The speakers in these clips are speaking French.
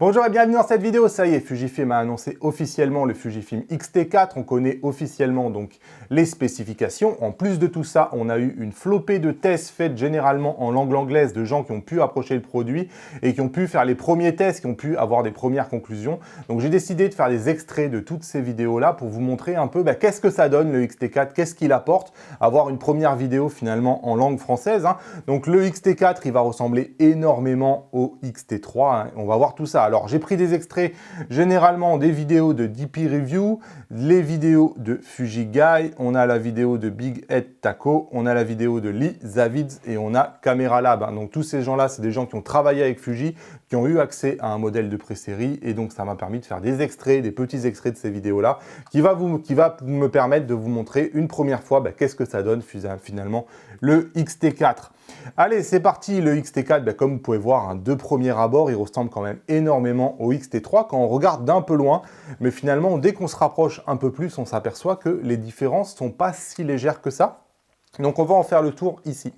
Bonjour et bienvenue dans cette vidéo. Ça y est, Fujifilm a annoncé officiellement le Fujifilm X-T4. On connaît officiellement donc les spécifications. En plus de tout ça, on a eu une flopée de tests faits généralement en langue anglaise de gens qui ont pu approcher le produit et qui ont pu faire les premiers tests, qui ont pu avoir des premières conclusions. Donc j'ai décidé de faire des extraits de toutes ces vidéos-là pour vous montrer un peu qu'est-ce que ça donne le X-T4, qu'est-ce qu'il apporte, avoir une première vidéo finalement en langue française. Donc le X-T4, il va ressembler énormément au X-T3. On va voir tout ça. Alors, j'ai pris des extraits, généralement des vidéos de DP Review, les vidéos de Fujigai, on a la vidéo de Big Head Taco, on a la vidéo de Lee Zavids et on a Camera Lab. Donc, tous ces gens-là, c'est des gens qui ont travaillé avec Fuji, qui ont eu accès à un modèle de pré-série et donc, ça m'a permis de faire des extraits, des petits extraits de ces vidéos-là qui va me permettre de vous montrer une première fois qu'est-ce que ça donne finalement le X-T4. Allez, c'est parti, le X-T4, comme vous pouvez voir, de premier abord, il ressemble quand même énormément au X-T3 quand on regarde d'un peu loin, mais finalement, dès qu'on se rapproche un peu plus, on s'aperçoit que les différences ne sont pas si légères que ça. Donc, on va en faire le tour ici.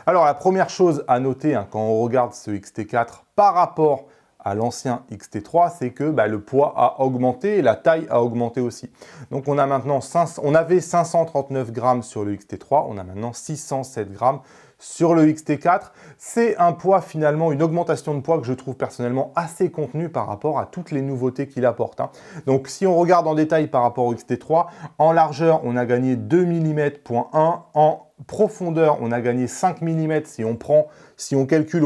Alors, la première chose à noter quand on regarde ce X-T4 par rapport à l'ancien X-T3, c'est que le poids a augmenté et la taille a augmenté aussi. Donc, on a maintenant on avait 539 grammes sur le X-T3, on a maintenant 607 grammes sur le X-T4. C'est un poids finalement, une augmentation de poids que je trouve personnellement assez contenue par rapport à toutes les nouveautés qu'il apporte. Donc si on regarde en détail par rapport au X-T3, en largeur, on a gagné 2 mm.1, en profondeur, on a gagné 5 mm si on calcule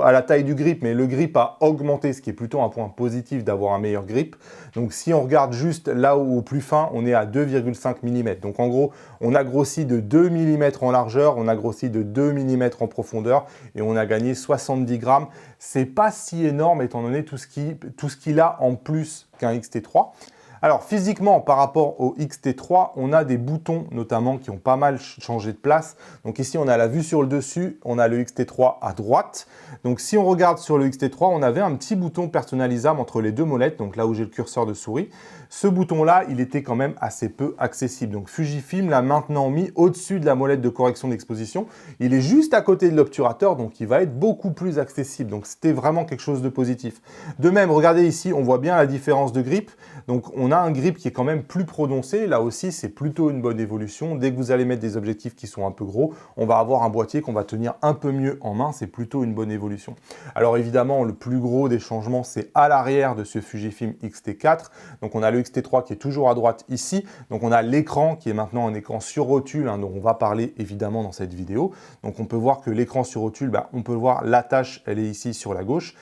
à la taille du grip, mais le grip a augmenté, ce qui est plutôt un point positif d'avoir un meilleur grip. Donc si on regarde juste là au plus fin, on est à 2,5 mm. Donc en gros, on a grossi de 2 mm en largeur, on a grossi de 2 mm en profondeur et on a gagné 70 grammes. C'est pas si énorme étant donné tout ce qu'il a en plus qu'un X-T3. Alors physiquement, par rapport au X-T3, on a des boutons notamment qui ont pas mal changé de place. Donc ici, on a la vue sur le dessus, on a le X-T3 à droite. Donc si on regarde sur le X-T3, on avait un petit bouton personnalisable entre les deux molettes, donc là où j'ai le curseur de souris. Ce bouton-là, il était quand même assez peu accessible. Donc Fujifilm l'a maintenant mis au-dessus de la molette de correction d'exposition. Il est juste à côté de l'obturateur, donc il va être beaucoup plus accessible. Donc c'était vraiment quelque chose de positif. De même, regardez ici, on voit bien la différence de grip. Donc on a un grip qui est quand même plus prononcé. Là aussi, c'est plutôt une bonne évolution. Dès que vous allez mettre des objectifs qui sont un peu gros, on va avoir un boîtier qu'on va tenir un peu mieux en main. C'est plutôt une bonne évolution. Alors évidemment, le plus gros des changements, c'est à l'arrière de ce Fujifilm X-T4. Donc on a le X-T3 qui est toujours à droite ici. Donc on a l'écran qui est maintenant un écran sur rotule, dont on va parler évidemment dans cette vidéo. Donc on peut voir que l'écran sur rotule, on peut voir l'attache, elle est ici sur la gauche.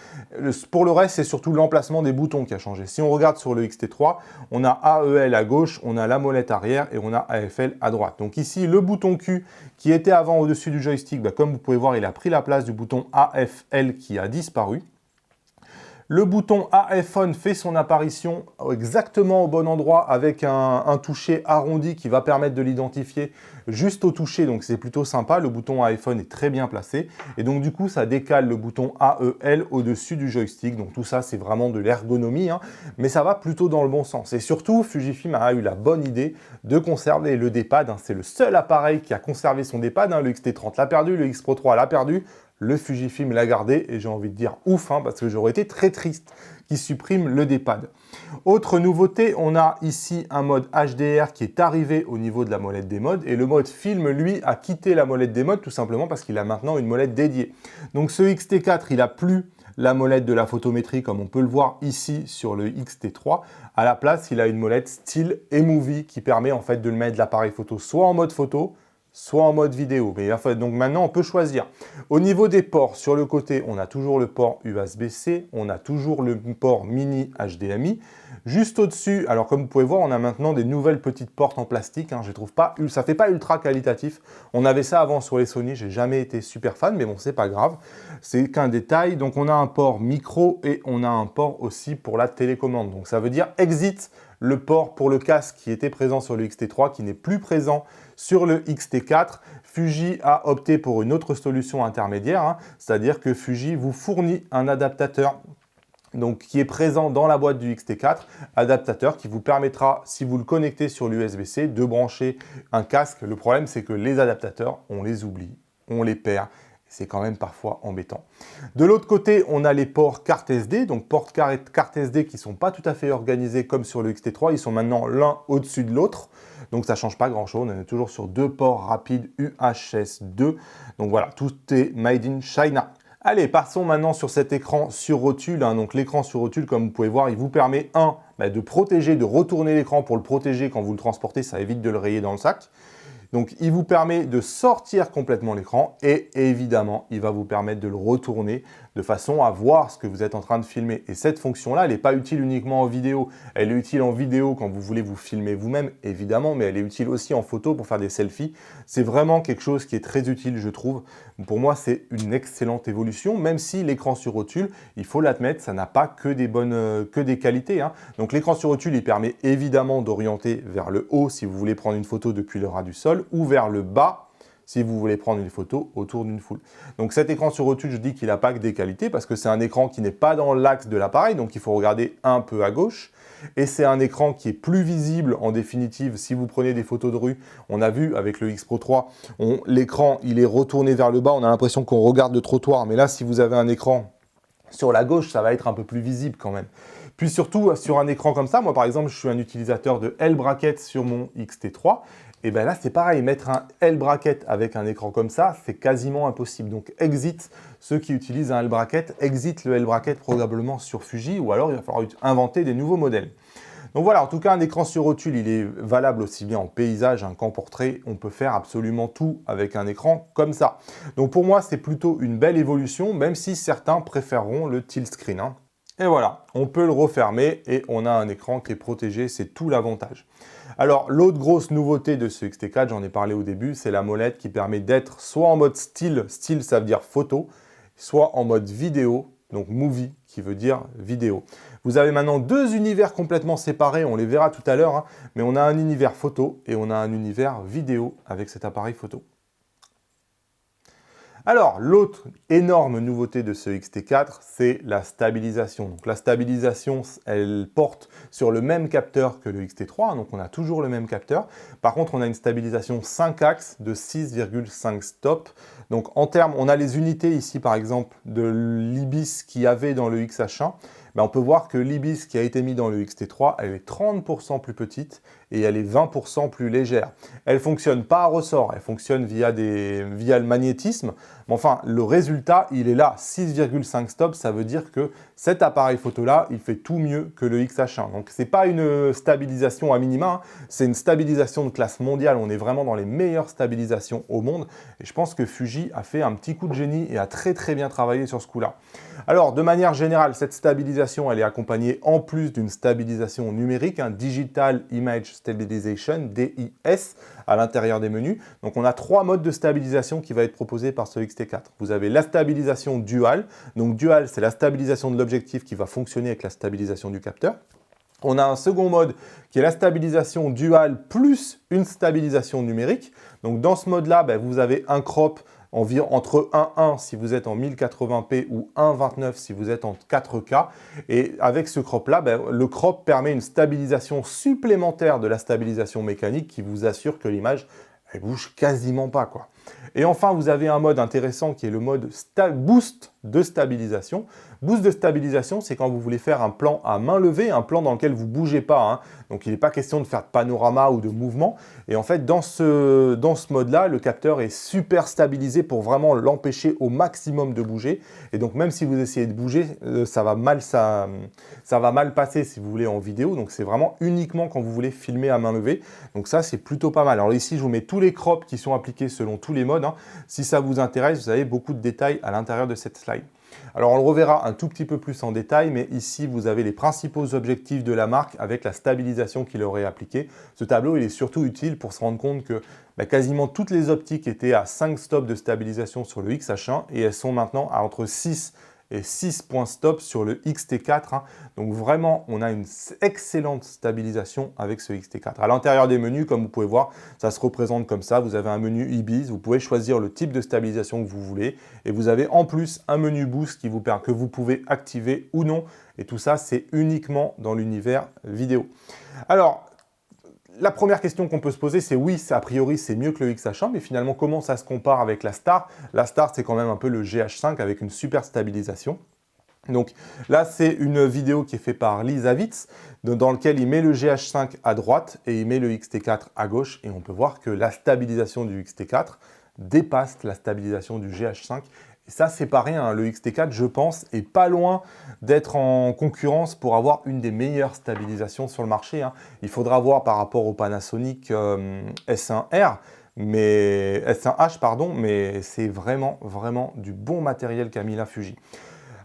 Pour le reste, c'est surtout l'emplacement des boutons qui a changé. Si on regarde sur le X-T3, on a AEL à gauche, on a la molette arrière et on a AFL à droite. Donc ici, le bouton Q qui était avant au-dessus du joystick, comme vous pouvez voir, il a pris la place du bouton AFL qui a disparu. Le bouton AF-On fait son apparition exactement au bon endroit avec un toucher arrondi qui va permettre de l'identifier juste au toucher, donc c'est plutôt sympa. Le bouton AF-On est très bien placé et donc du coup ça décale le bouton AEL au-dessus du joystick. Donc tout ça c'est vraiment de l'ergonomie, mais ça va plutôt dans le bon sens. Et surtout, Fujifilm a eu la bonne idée de conserver le D-pad. C'est le seul appareil qui a conservé son D-pad. Le X-T30 l'a perdu, le X Pro 3 l'a perdu. Le Fujifilm l'a gardé et j'ai envie de dire ouf, parce que j'aurais été très triste qu'il supprime le D-pad. Autre nouveauté, on a ici un mode HDR qui est arrivé au niveau de la molette des modes et le mode film, lui, a quitté la molette des modes tout simplement parce qu'il a maintenant une molette dédiée. Donc ce X-T4, il n'a plus la molette de la photométrie comme on peut le voir ici sur le X-T3. À la place, il a une molette Still et Movie qui permet en fait de le mettre l'appareil photo soit en mode photo, soit en mode vidéo. Mais donc maintenant, on peut choisir. Au niveau des ports, sur le côté, on a toujours le port USB-C, on a toujours le port mini HDMI. Juste au-dessus, alors comme vous pouvez voir, on a maintenant des nouvelles petites portes en plastique. Je trouve pas, ça fait pas ultra qualitatif. On avait ça avant sur les Sony, j'ai jamais été super fan, mais bon, c'est pas grave. C'est qu'un détail. Donc on a un port micro et on a un port aussi pour la télécommande. Donc ça veut dire exit le port pour le casque qui était présent sur le X-T3, qui n'est plus présent sur le X-T4. Fuji a opté pour une autre solution intermédiaire, c'est-à-dire que Fuji vous fournit un adaptateur qui est présent dans la boîte du X-T4, adaptateur qui vous permettra, si vous le connectez sur l'USB-C, de brancher un casque. Le problème, c'est que les adaptateurs, on les oublie, on les perd. c'est quand même parfois embêtant. De l'autre côté, on a les ports carte SD, donc ports carte SD qui ne sont pas tout à fait organisés comme sur le XT3, ils sont maintenant l'un au-dessus de l'autre, donc ça ne change pas grand-chose, on est toujours sur 2 ports rapides UHS-2, donc voilà, tout est made in China. Allez, passons maintenant sur cet écran sur rotule. Donc l'écran sur rotule, comme vous pouvez voir, il vous permet, de protéger, de retourner l'écran pour le protéger quand vous le transportez, ça évite de le rayer dans le sac. Donc il vous permet de sortir complètement l'écran et évidemment, il va vous permettre de le retourner de façon à voir ce que vous êtes en train de filmer. Et cette fonction-là, elle n'est pas utile uniquement en vidéo. Elle est utile en vidéo quand vous voulez vous filmer vous-même, évidemment, mais elle est utile aussi en photo pour faire des selfies. C'est vraiment quelque chose qui est très utile, je trouve. Pour moi, c'est une excellente évolution, même si l'écran sur rotule, il faut l'admettre, ça n'a pas que des qualités. Donc l'écran sur rotule, il permet évidemment d'orienter vers le haut si vous voulez prendre une photo depuis le ras du sol, ou vers le bas si vous voulez prendre une photo autour d'une foule. Donc cet écran sur rotule, je dis qu'il n'a pas que des qualités parce que c'est un écran qui n'est pas dans l'axe de l'appareil, donc il faut regarder un peu à gauche. Et c'est un écran qui est plus visible en définitive si vous prenez des photos de rue. On a vu avec le X Pro 3, l'écran il est retourné vers le bas, on a l'impression qu'on regarde le trottoir. Mais là, si vous avez un écran sur la gauche, ça va être un peu plus visible quand même. Puis surtout, sur un écran comme ça, moi par exemple, je suis un utilisateur de L-Bracket sur mon XT3. Et bien là, c'est pareil, mettre un L-Bracket avec un écran comme ça, c'est quasiment impossible. Donc exit ceux qui utilisent un L-Bracket, exit le L-Bracket probablement sur Fuji, ou alors il va falloir inventer des nouveaux modèles. Donc voilà, en tout cas, un écran sur rotule, il est valable aussi bien en paysage qu'en portrait. On peut faire absolument tout avec un écran comme ça. Donc pour moi, c'est plutôt une belle évolution, même si certains préféreront le tilt screen. Et voilà, on peut le refermer et on a un écran qui est protégé, c'est tout l'avantage. Alors, l'autre grosse nouveauté de ce XT4, j'en ai parlé au début, c'est la molette qui permet d'être soit en mode still, still ça veut dire photo, soit en mode vidéo, donc movie qui veut dire vidéo. Vous avez maintenant 2 univers complètement séparés, on les verra tout à l'heure, mais on a un univers photo et on a un univers vidéo avec cet appareil photo. Alors, l'autre énorme nouveauté de ce XT4, c'est la stabilisation. Donc la stabilisation, elle porte sur le même capteur que le XT3, donc on a toujours le même capteur. Par contre, on a une stabilisation 5 axes de 6,5 stops. Donc en termes, on a les unités ici par exemple de l'Ibis qu'il y avait dans le XH1. On peut voir que l'Ibis qui a été mis dans le XT3, elle est 30% plus petite et elle est 20% plus légère. Elle ne fonctionne pas à ressort, elle fonctionne via le magnétisme. Mais enfin, le résultat, il est là, 6,5 stops, ça veut dire que cet appareil photo-là, il fait tout mieux que le XH1. Donc, ce n'est pas une stabilisation à minima, c'est une stabilisation de classe mondiale. On est vraiment dans les meilleures stabilisations au monde. Et je pense que Fuji a fait un petit coup de génie et a très très bien travaillé sur ce coup-là. Alors, de manière générale, cette stabilisation, elle est accompagnée en plus d'une stabilisation numérique, Digital Image Stabilization, DIS, à l'intérieur des menus. Donc, on a 3 modes de stabilisation qui va être proposés par ce XT4. Vous avez la stabilisation dual. Donc, dual, c'est la stabilisation de l'objectif qui va fonctionner avec la stabilisation du capteur. On a un second mode qui est la stabilisation dual plus une stabilisation numérique. Donc, dans ce mode-là, vous avez un crop environ entre 1.1 si vous êtes en 1080p ou 1.29 si vous êtes en 4K. Et avec ce crop-là, le crop permet une stabilisation supplémentaire de la stabilisation mécanique qui vous assure que l'image elle bouge quasiment pas, quoi. Et enfin, vous avez un mode intéressant qui est le mode Boost de stabilisation. Boost de stabilisation, c'est quand vous voulez faire un plan à main levée, un plan dans lequel vous ne bougez pas. Donc, il n'est pas question de faire de panorama ou de mouvement. Et en fait, dans ce mode-là, le capteur est super stabilisé pour vraiment l'empêcher au maximum de bouger. Et donc, même si vous essayez de bouger, ça va mal passer si vous voulez en vidéo. Donc, c'est vraiment uniquement quand vous voulez filmer à main levée. Donc, ça, c'est plutôt pas mal. Alors ici, je vous mets tous les crops qui sont appliqués selon tous les modes. Si ça vous intéresse, vous avez beaucoup de détails à l'intérieur de cette slide. Alors, on le reverra un tout petit peu plus en détail, mais ici, vous avez les principaux objectifs de la marque avec la stabilisation qu'il aurait appliquée. Ce tableau, il est surtout utile pour se rendre compte que quasiment toutes les optiques étaient à 5 stops de stabilisation sur le XH1 et elles sont maintenant à entre 6 et 6 points stop sur le XT4. Donc vraiment, on a une excellente stabilisation avec ce XT4. À l'intérieur des menus, comme vous pouvez voir, ça se représente comme ça. Vous avez un menu IBIS, vous pouvez choisir le type de stabilisation que vous voulez. Et vous avez en plus un menu Boost que vous pouvez activer ou non. Et tout ça, c'est uniquement dans l'univers vidéo. Alors, la première question qu'on peut se poser, c'est oui, a priori, c'est mieux que le XH1, mais finalement, comment ça se compare avec la Star? La Star, c'est quand même un peu le GH5 avec une super stabilisation. Donc là, c'est une vidéo qui est faite par Lee Zavitz, dans laquelle il met le GH5 à droite et il met le XT4 à gauche. Et on peut voir que la stabilisation du XT4 dépasse la stabilisation du GH5. Et ça, c'est pas rien, hein. Le XT4, je pense, est pas loin d'être en concurrence pour avoir une des meilleures stabilisations sur le marché, hein. Il faudra voir par rapport au Panasonic S1R, mais S1H, pardon, mais c'est vraiment du bon matériel qu'a mis la Fuji.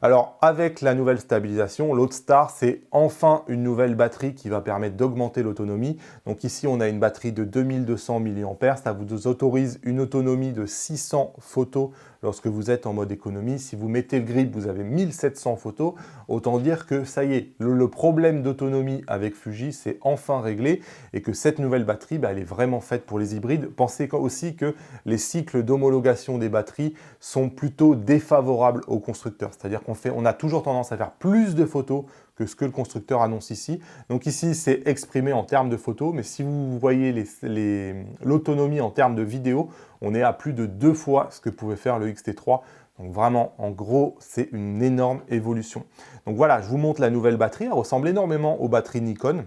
Alors, avec la nouvelle stabilisation, l'autre star, c'est enfin une nouvelle batterie qui va permettre d'augmenter l'autonomie. Donc ici, on a une batterie de 2200 mAh. Ça vous autorise une autonomie de 600 photos lorsque vous êtes en mode économie. Si vous mettez le grip, vous avez 1700 photos. Autant dire que ça y est, le problème d'autonomie avec Fuji, c'est enfin réglé et que cette nouvelle batterie, elle est vraiment faite pour les hybrides. Pensez aussi que les cycles d'homologation des batteries sont plutôt défavorables aux constructeurs. C'est-à-dire on a toujours tendance à faire plus de photos que ce que le constructeur annonce ici. Donc ici, c'est exprimé en termes de photos, mais si vous voyez l'autonomie en termes de vidéo, on est à plus de 2 fois ce que pouvait faire le XT3. Donc vraiment, en gros, c'est une énorme évolution. Donc voilà, je vous montre la nouvelle batterie. Elle ressemble énormément aux batteries Nikon.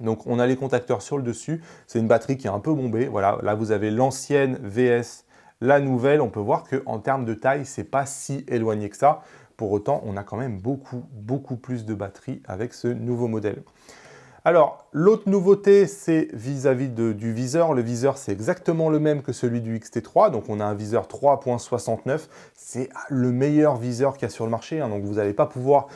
Donc on a les contacteurs sur le dessus. C'est une batterie qui est un peu bombée. Voilà, là vous avez l'ancienne VS, la nouvelle. On peut voir qu'en termes de taille, c'est pas si éloigné que ça. Pour autant, on a quand même beaucoup plus de batterie avec ce nouveau modèle. Alors, l'autre nouveauté, c'est vis-à-vis du viseur. Le viseur, c'est exactement le même que celui du XT3. Donc, on a un viseur 3.69. C'est le meilleur viseur qu'il y a sur le marché, hein. Donc, vous n'allez pas pouvoir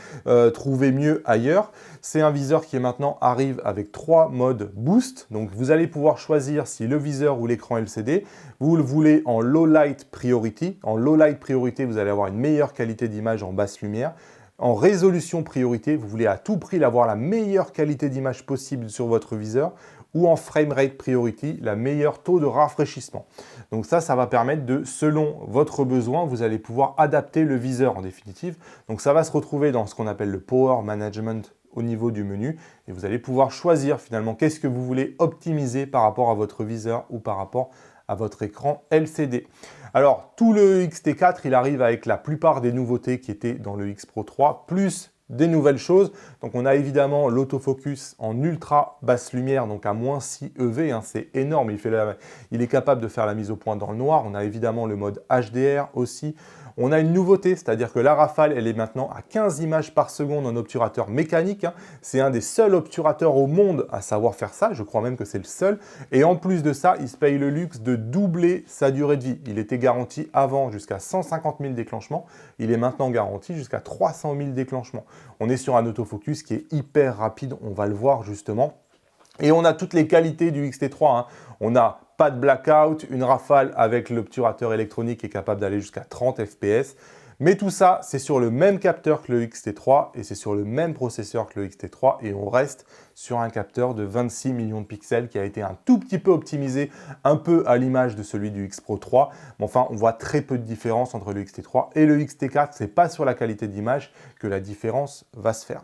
trouver mieux ailleurs. C'est un viseur qui maintenant arrive avec 3 modes boost. Donc, vous allez pouvoir choisir si le viseur ou l'écran LCD, vous le voulez en low light priority. En low light priority, vous allez avoir une meilleure qualité d'image en basse lumière. En résolution priorité, vous voulez à tout prix avoir la meilleure qualité d'image possible sur votre viseur, ou en framerate priority, la meilleure taux de rafraîchissement. Donc ça va permettre de, selon votre besoin, vous allez pouvoir adapter le viseur en définitive. Donc ça va se retrouver dans ce qu'on appelle le power management au niveau du menu, et vous allez pouvoir choisir finalement qu'est-ce que vous voulez optimiser par rapport à votre viseur ou par rapport à votre écran LCD. Alors, tout le XT4, il arrive avec la plupart des nouveautés qui étaient dans le X Pro 3, plus des nouvelles choses. Donc, on a évidemment l'autofocus en ultra basse lumière, donc à -6 EV, hein, c'est énorme. Il est capable de faire la mise au point dans le noir. On a évidemment le mode HDR aussi. On a une nouveauté, c'est-à-dire que la Rafale, elle est maintenant à 15 images par seconde en obturateur mécanique, hein. C'est un des seuls obturateurs au monde à savoir faire ça, je crois même que c'est le seul. Et en plus de ça, il se paye le luxe de doubler sa durée de vie. Il était garanti avant jusqu'à 150 000 déclenchements, il est maintenant garanti jusqu'à 300 000 déclenchements. On est sur un autofocus qui est hyper rapide, on va le voir justement. Et on a toutes les qualités du XT3, hein. On n'a pas de blackout, une Rafale avec l'obturateur électronique qui est capable d'aller jusqu'à 30 fps. Mais tout ça, c'est sur le même capteur que le XT3 et c'est sur le même processeur que le XT3 et on reste sur un capteur de 26 millions de pixels qui a été un tout petit peu optimisé, un peu à l'image de celui du X Pro 3. Mais enfin, on voit très peu de différence entre le XT3 et le XT4. C'est pas sur la qualité d'image que la différence va se faire.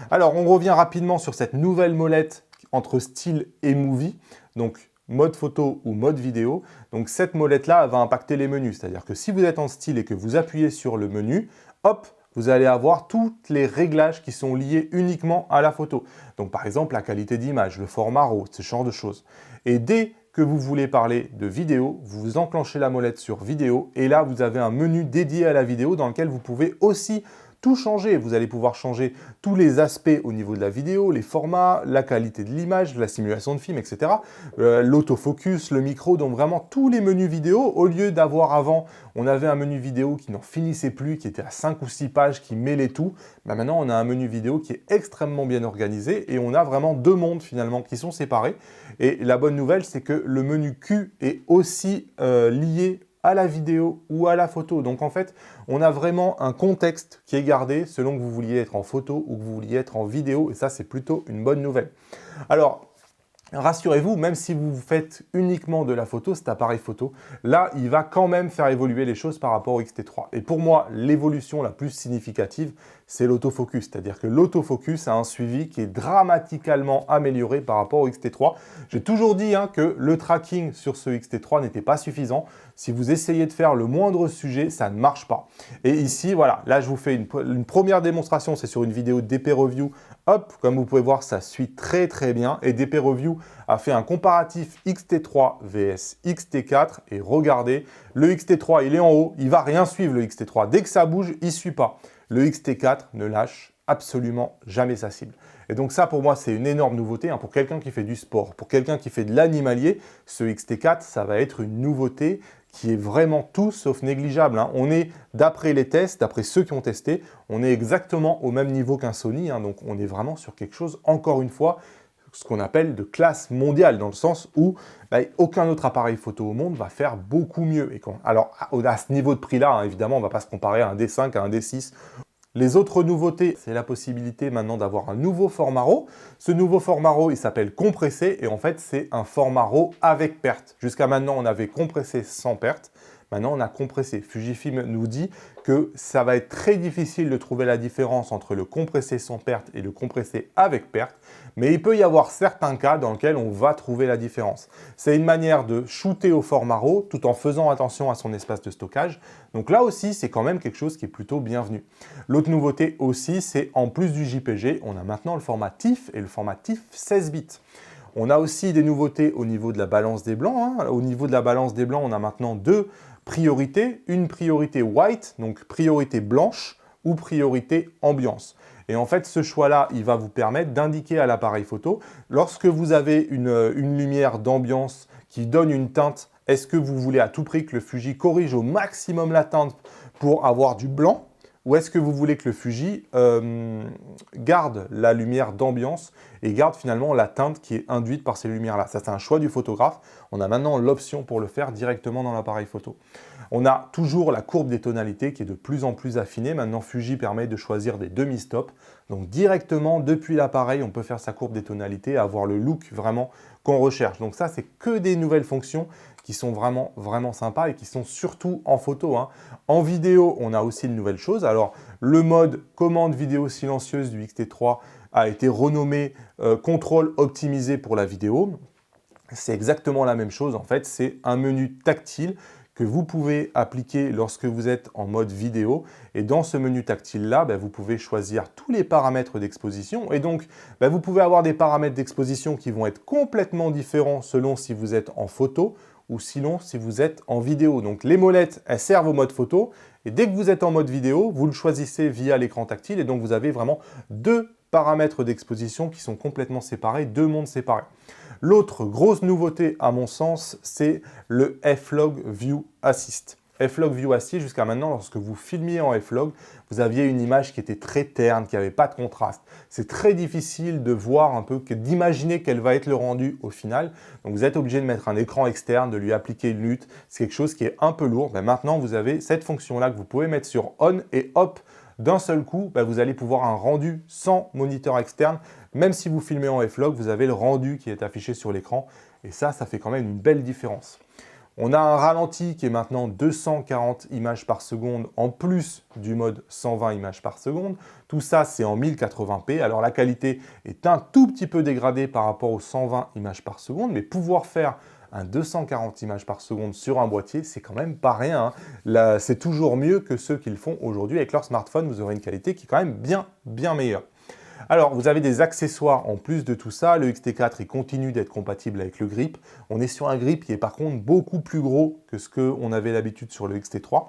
Alors, on revient rapidement sur cette nouvelle molette entre style et movie. Donc, mode photo ou mode vidéo. Donc cette molette-là va impacter les menus. C'est-à-dire que si vous êtes en style et que vous appuyez sur le menu, hop, vous allez avoir tous les réglages qui sont liés uniquement à la photo. Donc par exemple, la qualité d'image, le format RAW, ce genre de choses. Et dès que vous voulez parler de vidéo, vous enclenchez la molette sur vidéo et là, vous avez un menu dédié à la vidéo dans lequel vous pouvez aussi tout changer. Vous allez pouvoir changer tous les aspects au niveau de la vidéo, les formats, la qualité de l'image, la simulation de film, etc. L'autofocus, le micro, donc vraiment tous les menus vidéo. Au lieu d'avoir avant, on avait un menu vidéo qui n'en finissait plus, qui était à 5 ou 6 pages, qui mêlait tout. Maintenant, on a un menu vidéo qui est extrêmement bien organisé et on a vraiment 2 mondes finalement qui sont séparés. Et la bonne nouvelle, c'est que le menu Q est aussi lié à la vidéo ou à la photo. Donc en fait, on a vraiment un contexte qui est gardé selon que vous vouliez être en photo ou que vous vouliez être en vidéo. Et ça, c'est plutôt une bonne nouvelle. Alors, rassurez-vous, même si vous faites uniquement de la photo, cet appareil photo, là, il va quand même faire évoluer les choses par rapport au XT3. Et pour moi, l'évolution la plus significative, c'est l'autofocus. C'est-à-dire que l'autofocus a un suivi qui est dramatiquement amélioré par rapport au XT3. J'ai toujours dit que le tracking sur ce XT3 n'était pas suffisant. Si vous essayez de faire le moindre sujet, ça ne marche pas. Et ici, voilà, là je vous fais une première démonstration, c'est sur une vidéo DP Review. Hop, comme vous pouvez voir, ça suit très très bien. Et DP Review a fait un comparatif XT3 vs XT4. Et regardez, le XT3, il est en haut, il ne va rien suivre le XT3. Dès que ça bouge, il ne suit pas. Le XT4 ne lâche absolument jamais sa cible. Et donc ça, pour moi, c'est une énorme nouveauté. Pour quelqu'un qui fait du sport, pour quelqu'un qui fait de l'animalier, ce XT4, ça va être une nouveauté qui est vraiment tout sauf négligeable. On est, d'après les tests, d'après ceux qui ont testé, on est exactement au même niveau qu'un Sony. Donc on est vraiment sur quelque chose, encore une fois, ce qu'on appelle de classe mondiale, dans le sens où aucun autre appareil photo au monde va faire beaucoup mieux. Alors à ce niveau de prix-là, évidemment, on ne va pas se comparer à un D5, à un D6. Les autres nouveautés, c'est la possibilité maintenant d'avoir un nouveau format RAW. Ce nouveau format RAW, il s'appelle compressé et en fait, c'est un format RAW avec perte. Jusqu'à maintenant, on avait compressé sans perte. Maintenant, on a compressé. Fujifilm nous dit que ça va être très difficile de trouver la différence entre le compressé sans perte et le compressé avec perte, mais il peut y avoir certains cas dans lesquels on va trouver la différence. C'est une manière de shooter au format RAW tout en faisant attention à son espace de stockage. Donc là aussi, c'est quand même quelque chose qui est plutôt bienvenu. L'autre nouveauté aussi, c'est en plus du JPG, on a maintenant le format TIFF et le format TIFF 16 bits. On a aussi des nouveautés au niveau de la balance des blancs. Au niveau de la balance des blancs, on a maintenant deux priorités. Une priorité white, donc priorité blanche, ou priorité ambiance. Et en fait, ce choix-là, il va vous permettre d'indiquer à l'appareil photo, lorsque vous avez une lumière d'ambiance qui donne une teinte, est-ce que vous voulez à tout prix que le Fuji corrige au maximum la teinte pour avoir du blanc ? Ou est-ce que vous voulez que le Fuji garde la lumière d'ambiance et garde finalement la teinte qui est induite par ces lumières-là? Ça, c'est un choix du photographe. On a maintenant l'option pour le faire directement dans l'appareil photo. On a toujours la courbe des tonalités qui est de plus en plus affinée. Maintenant, Fuji permet de choisir des demi-stops. Donc directement, depuis l'appareil, on peut faire sa courbe des tonalités et avoir le look vraiment qu'on recherche. Donc ça, c'est que des nouvelles fonctions qui sont vraiment, vraiment sympas et qui sont surtout en photo. En vidéo, on a aussi de nouvelles choses. Alors, le mode commande vidéo silencieuse du XT3 a été renommé contrôle optimisé pour la vidéo. C'est exactement la même chose. En fait, c'est un menu tactile que vous pouvez appliquer lorsque vous êtes en mode vidéo. Et dans ce menu tactile-là, vous pouvez choisir tous les paramètres d'exposition. Et donc, vous pouvez avoir des paramètres d'exposition qui vont être complètement différents selon si vous êtes en photo ou sinon si vous êtes en vidéo. Donc les molettes, elles servent au mode photo. Et dès que vous êtes en mode vidéo, vous le choisissez via l'écran tactile. Et donc, vous avez vraiment deux paramètres d'exposition qui sont complètement séparés, deux mondes séparés. L'autre grosse nouveauté, à mon sens, c'est le F-Log View Assist. F-Log View Assist, jusqu'à maintenant, lorsque vous filmiez en F-Log, vous aviez une image qui était très terne, qui n'avait pas de contraste. C'est très difficile de voir un peu, d'imaginer quel va être le rendu au final. Donc vous êtes obligé de mettre un écran externe, de lui appliquer une lutte. C'est quelque chose qui est un peu lourd. Maintenant, vous avez cette fonction-là que vous pouvez mettre sur On et hop, d'un seul coup, vous allez pouvoir un rendu sans moniteur externe. Même si vous filmez en F-Log, vous avez le rendu qui est affiché sur l'écran. Et ça fait quand même une belle différence. On a un ralenti qui est maintenant 240 images par seconde en plus du mode 120 images par seconde. Tout ça, c'est en 1080p. Alors la qualité est un tout petit peu dégradée par rapport aux 120 images par seconde, mais pouvoir faire un 240 images par seconde sur un boîtier, c'est quand même pas rien. C'est toujours mieux que ceux qui le font aujourd'hui. Avec leur smartphone, vous aurez une qualité qui est quand même bien meilleure. Alors, vous avez des accessoires en plus de tout ça. Le XT4, il continue d'être compatible avec le grip. On est sur un grip qui est par contre beaucoup plus gros que ce qu'on avait l'habitude sur le XT3.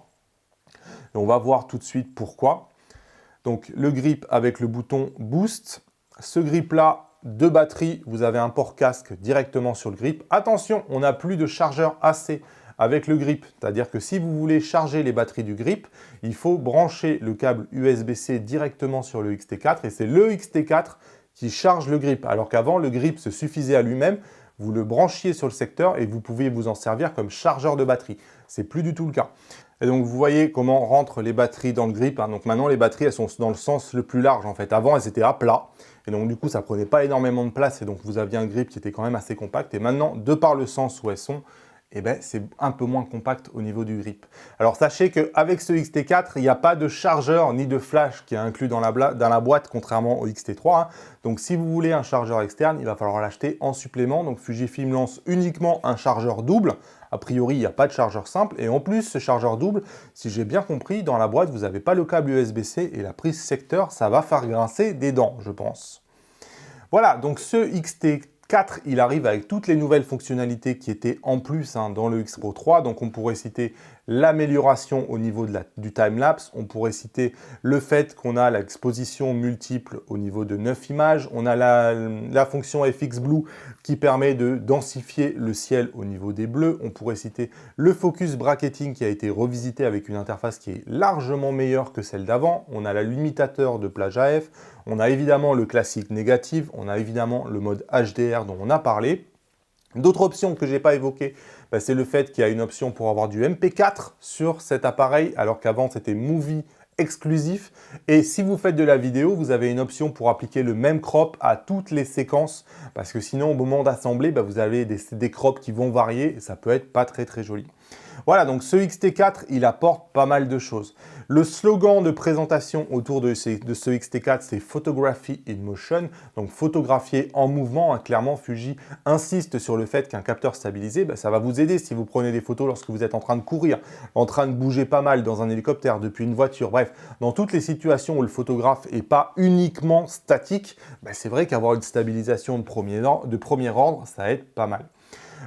Et on va voir tout de suite pourquoi. Donc, le grip avec le bouton Boost. Ce grip-là, de batterie, vous avez un port casque directement sur le grip. Attention, on n'a plus de chargeur AC avec le grip. C'est-à-dire que si vous voulez charger les batteries du grip, il faut brancher le câble USB-C directement sur le XT4 et c'est le XT4 qui charge le grip. Alors qu'avant, le grip se suffisait à lui-même. Vous le branchiez sur le secteur et vous pouviez vous en servir comme chargeur de batterie. C'est plus du tout le cas. Et donc, vous voyez comment rentrent les batteries dans le grip. Donc maintenant, les batteries, elles sont dans le sens le plus large en fait. Avant, elles étaient à plat. Et donc, du coup, ça prenait pas énormément de place. Et donc, vous aviez un grip qui était quand même assez compact. Et maintenant, de par le sens où elles sont, eh ben, c'est un peu moins compact au niveau du grip. Alors sachez qu'avec ce XT4, il n'y a pas de chargeur ni de flash qui est inclus dans la boîte, contrairement au XT3. Hein. Donc si vous voulez un chargeur externe, il va falloir l'acheter en supplément. Donc Fujifilm lance uniquement un chargeur double. A priori, il n'y a pas de chargeur simple. Et en plus, ce chargeur double, si j'ai bien compris, dans la boîte, vous n'avez pas le câble USB-C et la prise secteur, ça va faire grincer des dents, je pense. Voilà, donc ce XT4, il arrive avec toutes les nouvelles fonctionnalités qui étaient en plus dans le X Pro 3. Donc on pourrait citer l'amélioration au niveau du time-lapse. On pourrait citer le fait qu'on a l'exposition multiple au niveau de 9 images. On a la fonction FX Blue qui permet de densifier le ciel au niveau des bleus. On pourrait citer le focus bracketing qui a été revisité avec une interface qui est largement meilleure que celle d'avant. On a le limitateur de plage AF. On a évidemment le classique négatif. On a évidemment le mode HDR dont on a parlé. D'autres options que je n'ai pas évoquées, c'est le fait qu'il y a une option pour avoir du MP4 sur cet appareil, alors qu'avant c'était Movie exclusif. Et si vous faites de la vidéo, vous avez une option pour appliquer le même crop à toutes les séquences, parce que sinon au moment d'assembler, vous avez des crops qui vont varier et ça peut être pas très très joli. Voilà, donc ce XT4, il apporte pas mal de choses. Le slogan de présentation autour de ce XT4, c'est Photography in Motion, donc photographier en mouvement. Clairement, Fuji insiste sur le fait qu'un capteur stabilisé, ça va vous aider si vous prenez des photos lorsque vous êtes en train de courir, en train de bouger pas mal dans un hélicoptère, depuis une voiture, bref, dans toutes les situations où le photographe n'est pas uniquement statique, c'est vrai qu'avoir une stabilisation de premier ordre, ça aide pas mal.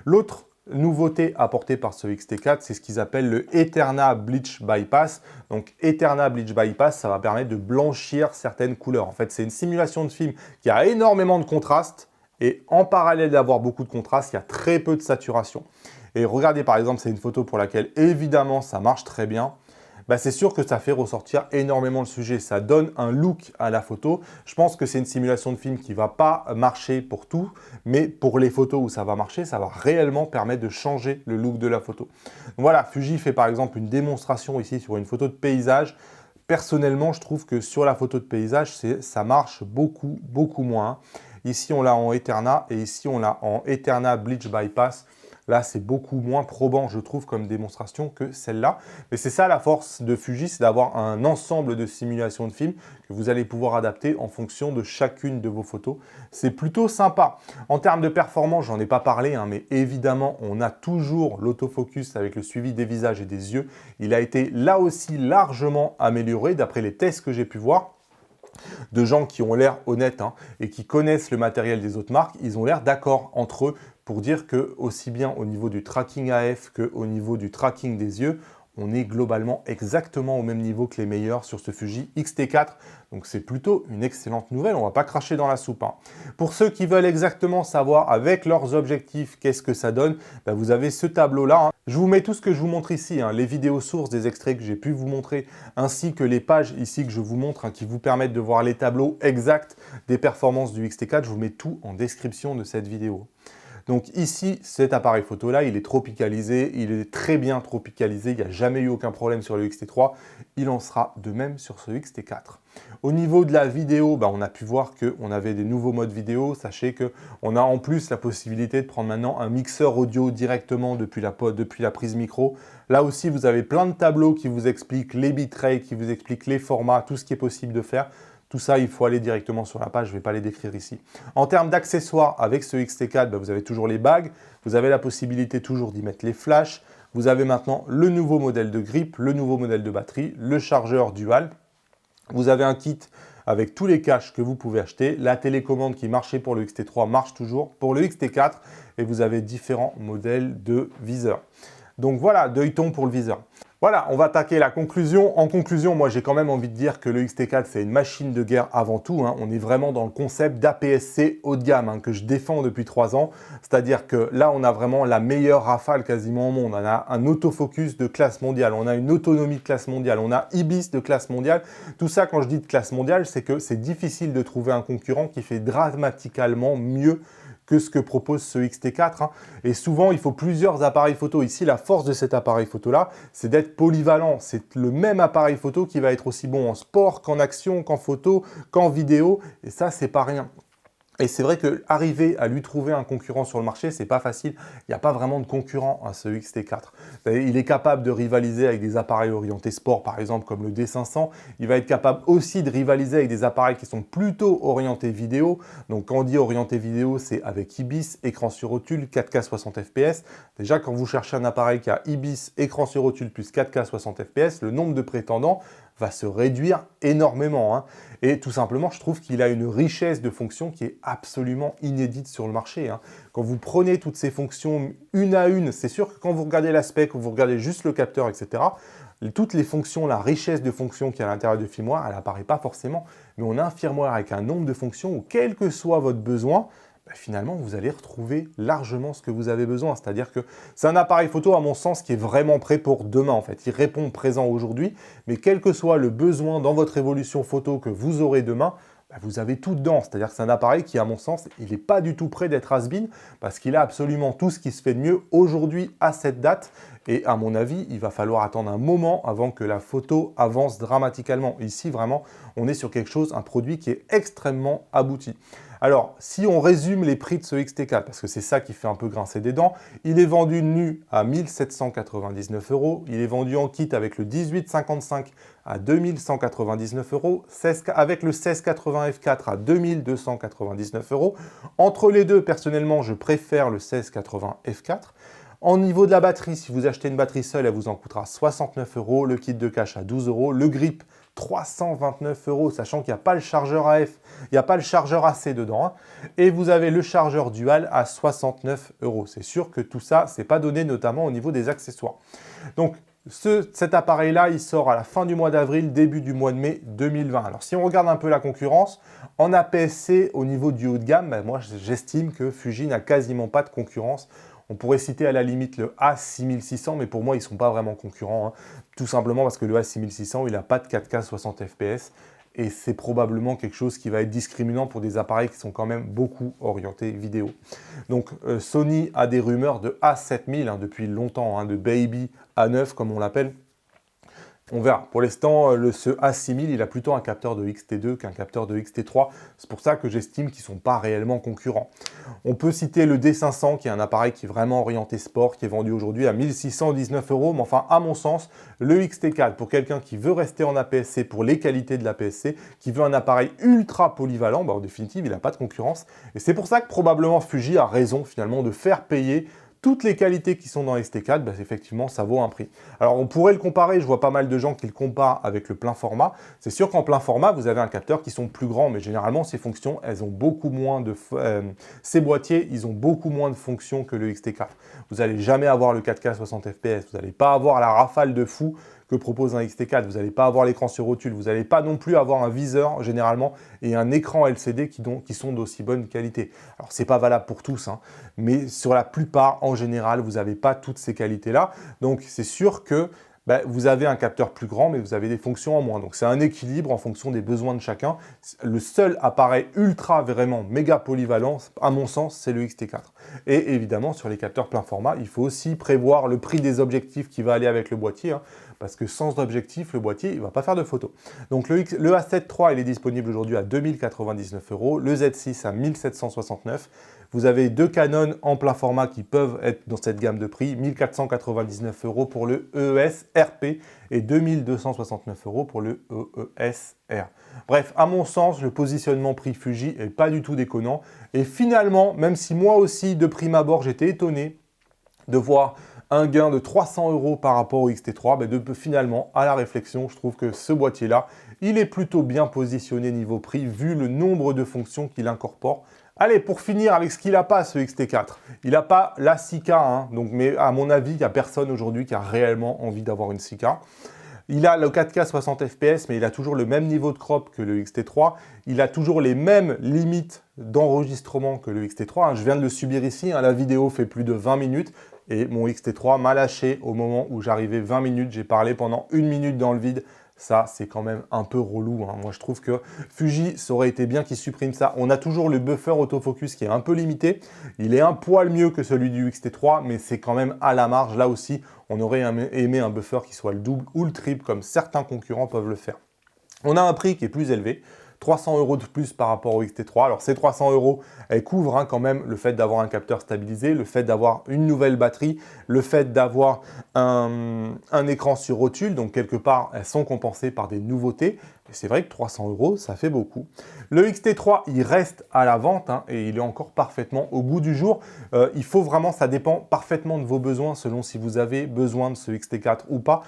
L'autre nouveauté apportée par ce XT4, c'est ce qu'ils appellent le Eterna Bleach Bypass. Donc Eterna Bleach Bypass, ça va permettre de blanchir certaines couleurs. En fait, c'est une simulation de film qui a énormément de contraste et en parallèle d'avoir beaucoup de contraste, il y a très peu de saturation. Et regardez par exemple, c'est une photo pour laquelle évidemment ça marche très bien. C'est sûr que ça fait ressortir énormément le sujet. Ça donne un look à la photo. Je pense que c'est une simulation de film qui ne va pas marcher pour tout, mais pour les photos où ça va marcher, ça va réellement permettre de changer le look de la photo. Donc voilà, Fuji fait par exemple une démonstration ici sur une photo de paysage. Personnellement, je trouve que sur la photo de paysage, ça marche beaucoup, beaucoup moins. Ici, on l'a en Eterna et ici, on l'a en Eterna Bleach Bypass. Là, c'est beaucoup moins probant, je trouve, comme démonstration que celle-là. Mais c'est ça la force de Fuji, c'est d'avoir un ensemble de simulations de films que vous allez pouvoir adapter en fonction de chacune de vos photos. C'est plutôt sympa. En termes de performance, j'en ai pas parlé, mais évidemment, on a toujours l'autofocus avec le suivi des visages et des yeux. Il a été là aussi largement amélioré d'après les tests que j'ai pu voir. De gens qui ont l'air honnêtes et qui connaissent le matériel des autres marques, ils ont l'air d'accord entre eux pour dire que aussi bien au niveau du tracking AF qu'au niveau du tracking des yeux, on est globalement exactement au même niveau que les meilleurs sur ce Fuji XT4. Donc c'est plutôt une excellente nouvelle, on ne va pas cracher dans la soupe. Pour ceux qui veulent exactement savoir avec leurs objectifs qu'est-ce que ça donne, vous avez ce tableau-là. Je vous mets tout ce que je vous montre ici, les vidéos sources des extraits que j'ai pu vous montrer, ainsi que les pages ici que je vous montre, qui vous permettent de voir les tableaux exacts des performances du XT4. Je vous mets tout en description de cette vidéo. Donc ici, cet appareil photo-là, il est tropicalisé, il est très bien tropicalisé, il n'y a jamais eu aucun problème sur le XT3, il en sera de même sur ce XT4. Au niveau de la vidéo, on a pu voir qu'on avait des nouveaux modes vidéo. Sachez qu'on a en plus la possibilité de prendre maintenant un mixeur audio directement depuis la prise micro. Là aussi, vous avez plein de tableaux qui vous expliquent les bitrates, qui vous expliquent les formats, tout ce qui est possible de faire. Tout ça, il faut aller directement sur la page, je ne vais pas les décrire ici. En termes d'accessoires, avec ce XT4, vous avez toujours les bagues, vous avez la possibilité toujours d'y mettre les flashs, vous avez maintenant le nouveau modèle de grip, le nouveau modèle de batterie, le chargeur dual. Vous avez un kit avec tous les caches que vous pouvez acheter. La télécommande qui marchait pour le XT3 marche toujours pour le XT4 et vous avez différents modèles de viseur. Donc voilà, d'œilleton pour le viseur. Voilà, on va attaquer la conclusion. En conclusion, moi j'ai quand même envie de dire que le XT4 c'est une machine de guerre avant tout. On est vraiment dans le concept d'APS-C haut de gamme que je défends depuis 3 ans. C'est-à-dire que là on a vraiment la meilleure rafale quasiment au monde. On a un autofocus de classe mondiale, on a une autonomie de classe mondiale, on a IBIS de classe mondiale. Tout ça quand je dis de classe mondiale, c'est que c'est difficile de trouver un concurrent qui fait dramatiquement mieux que ce que propose ce XT4. Et souvent, il faut plusieurs appareils photo. Ici, la force de cet appareil photo-là, c'est d'être polyvalent. C'est le même appareil photo qui va être aussi bon en sport qu'en action, qu'en photo, qu'en vidéo. Et ça, c'est pas rien. Et c'est vrai qu'arriver à lui trouver un concurrent sur le marché, c'est pas facile. Il n'y a pas vraiment de concurrent à ce XT4. Il est capable de rivaliser avec des appareils orientés sport, par exemple, comme le D500. Il va être capable aussi de rivaliser avec des appareils qui sont plutôt orientés vidéo. Donc, quand on dit orienté vidéo, c'est avec IBIS, écran sur rotule, 4K 60 fps. Déjà, quand vous cherchez un appareil qui a IBIS, écran sur rotule plus 4K 60 fps, le nombre de prétendants va se réduire énormément, hein. Et tout simplement, je trouve qu'il a une richesse de fonctions qui est absolument inédite sur le marché, hein. Quand vous prenez toutes ces fonctions une à une, c'est sûr que quand vous regardez l'aspect, quand vous regardez juste le capteur, etc., toutes les fonctions, la richesse de fonctions qu'il y a à l'intérieur du firmware, elle n'apparaît pas forcément. Mais on a un firmware avec un nombre de fonctions où, quel que soit votre besoin, finalement, vous allez retrouver largement ce que vous avez besoin. C'est-à-dire que c'est un appareil photo, à mon sens, qui est vraiment prêt pour demain, en fait. Il répond présent aujourd'hui, mais quel que soit le besoin dans votre évolution photo que vous aurez demain, vous avez tout dedans. C'est-à-dire que c'est un appareil qui, à mon sens, il n'est pas du tout prêt d'être has-been parce qu'il a absolument tout ce qui se fait de mieux aujourd'hui à cette date. Et à mon avis, il va falloir attendre un moment avant que la photo avance dramatiquement. Ici, vraiment, on est sur quelque chose, un produit qui est extrêmement abouti. Alors, si on résume les prix de ce XT4, parce que c'est ça qui fait un peu grincer des dents, il est vendu nu à 1 799 €, il est vendu en kit avec le 1855 à 2199 €, avec le 1680 F4 à 2299 €. Entre les deux, personnellement, je préfère le 1680 F4. En niveau de la batterie, si vous achetez une batterie seule, elle vous en coûtera 69 €, le kit de cache à 12 €, le grip 329 €, sachant qu'il n'y a pas le chargeur AF, il n'y a pas le chargeur AC dedans, hein. Et vous avez le chargeur dual à 69 €. C'est sûr que tout ça, c'est pas donné, notamment au niveau des accessoires. Donc, cet appareil-là, il sort à la fin du mois d'avril, début du mois de mai 2020. Alors, si on regarde un peu la concurrence, en APS-C, au niveau du haut de gamme, moi, j'estime que Fuji n'a quasiment pas de concurrence. On pourrait citer à la limite le A6600, mais pour moi, ils ne sont pas vraiment concurrents, hein. Tout simplement parce que le A6600, il n'a pas de 4K 60 fps. Et c'est probablement quelque chose qui va être discriminant pour des appareils qui sont quand même beaucoup orientés vidéo. Donc Sony a des rumeurs de A7000 hein, depuis longtemps, hein, de Baby A9 comme on l'appelle. On verra. Pour l'instant, ce A6000, il a plutôt un capteur de XT2 qu'un capteur de XT3. C'est pour ça que j'estime qu'ils ne sont pas réellement concurrents. On peut citer le D500, qui est un appareil qui est vraiment orienté sport, qui est vendu aujourd'hui à 1619 €. Mais enfin, à mon sens, le XT4, pour quelqu'un qui veut rester en APS-C pour les qualités de l'APS-C, qui veut un appareil ultra polyvalent, en définitive, il n'a pas de concurrence. Et c'est pour ça que probablement Fuji a raison finalement de faire payer toutes les qualités qui sont dans XT4, effectivement, ça vaut un prix. Alors, on pourrait le comparer, je vois pas mal de gens qui le comparent avec le plein format. C'est sûr qu'en plein format, vous avez un capteur qui sont plus grands, mais généralement, ces fonctions, elles ont beaucoup moins de... ces boîtiers, ils ont beaucoup moins de fonctions que le XT4. Vous n'allez jamais avoir le 4K 60 fps, vous n'allez pas avoir la rafale de fou que propose un XT4, vous n'allez pas avoir l'écran sur rotule, vous n'allez pas non plus avoir un viseur généralement et un écran LCD qui sont d'aussi bonne qualité. Alors c'est pas valable pour tous, hein, mais sur la plupart en général vous n'avez pas toutes ces qualités-là. Donc c'est sûr que vous avez un capteur plus grand, mais vous avez des fonctions en moins. Donc c'est un équilibre en fonction des besoins de chacun. Le seul appareil ultra vraiment méga polyvalent, à mon sens, c'est le XT4. Et évidemment, sur les capteurs plein format, il faut aussi prévoir le prix des objectifs qui va aller avec le boîtier, hein, parce que sans objectif, le boîtier, il ne va pas faire de photos. Donc le A7 III, il est disponible aujourd'hui à 2099 €, le Z6 à 1769 €. Vous avez deux Canon en plein format qui peuvent être dans cette gamme de prix, 1499 € pour le EES RP et 2269 € pour le EES R. Bref, à mon sens, le positionnement prix Fuji n'est pas du tout déconnant. Et finalement, même si moi aussi, de prime abord, j'étais étonné de voir un gain de 300 € par rapport au XT3, finalement, à la réflexion, je trouve que ce boîtier-là, il est plutôt bien positionné niveau prix, vu le nombre de fonctions qu'il incorpore. Allez, pour finir avec ce qu'il n'a pas, ce XT4. Il n'a pas la 6K, hein, mais à mon avis, il n'y a personne aujourd'hui qui a réellement envie d'avoir une 6K. Il a le 4K 60 fps, mais il a toujours le même niveau de crop que le XT3. Il a toujours les mêmes limites d'enregistrement que le XT3. Je viens de le subir ici, hein, la vidéo fait plus de 20 minutes. Et mon XT3 m'a lâché au moment où j'arrivais 20 minutes. J'ai parlé pendant 1 minute dans le vide. Ça, c'est quand même un peu relou, hein. Moi, je trouve que Fuji, ça aurait été bien qu'il supprime ça. On a toujours le buffer autofocus qui est un peu limité. Il est un poil mieux que celui du XT3, mais c'est quand même à la marge. Là aussi, on aurait aimé un buffer qui soit le double ou le triple, comme certains concurrents peuvent le faire. On a un prix qui est plus élevé. 300 € de plus par rapport au XT3. Alors ces 300 €, elles couvrent quand même le fait d'avoir un capteur stabilisé, le fait d'avoir une nouvelle batterie, le fait d'avoir un écran sur rotule, donc quelque part elles sont compensées par des nouveautés. Et c'est vrai que 300 €, ça fait beaucoup. Le XT3, il reste à la vente et il est encore parfaitement au goût du jour. Il faut vraiment, ça dépend parfaitement de vos besoins selon si vous avez besoin de ce XT4 ou pas.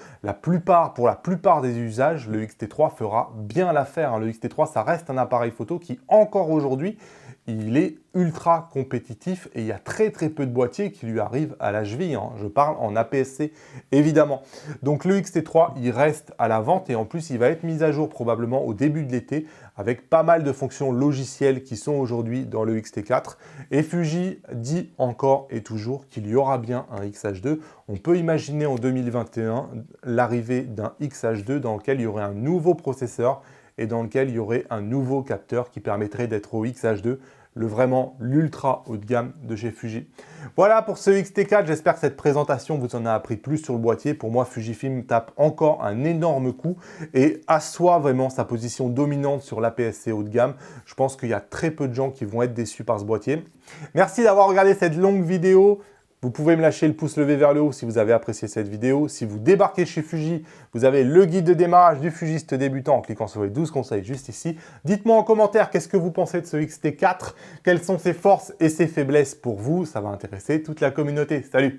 Pour la plupart des usages, le XT3 fera bien l'affaire. Le XT3, ça reste un appareil photo qui, encore aujourd'hui, il est ultra compétitif et il y a très peu de boîtiers qui lui arrivent à la cheville. Je parle en APS-C évidemment. Donc le XT3, il reste à la vente et en plus, il va être mis à jour probablement au début de l'été avec pas mal de fonctions logicielles qui sont aujourd'hui dans le XT4. Et Fuji dit encore et toujours qu'il y aura bien un XH2. On peut imaginer en 2021 l'arrivée d'un XH2 dans lequel il y aurait un nouveau processeur et dans lequel il y aurait un nouveau capteur qui permettrait d'être au XH2, vraiment l'ultra haut de gamme de chez Fuji. Voilà pour ce XT4, j'espère que cette présentation vous en a appris plus sur le boîtier. Pour moi, Fujifilm tape encore un énorme coup et assoit vraiment sa position dominante sur l'APS-C haut de gamme. Je pense qu'il y a très peu de gens qui vont être déçus par ce boîtier. Merci d'avoir regardé cette longue vidéo. Vous pouvez me lâcher le pouce levé vers le haut si vous avez apprécié cette vidéo. Si vous débarquez chez Fuji, vous avez le guide de démarrage du fugiste débutant en cliquant sur les 12 conseils juste ici. Dites-moi en commentaire qu'est-ce que vous pensez de ce XT4, quelles sont ses forces et ses faiblesses pour vous. Ça va intéresser toute la communauté. Salut!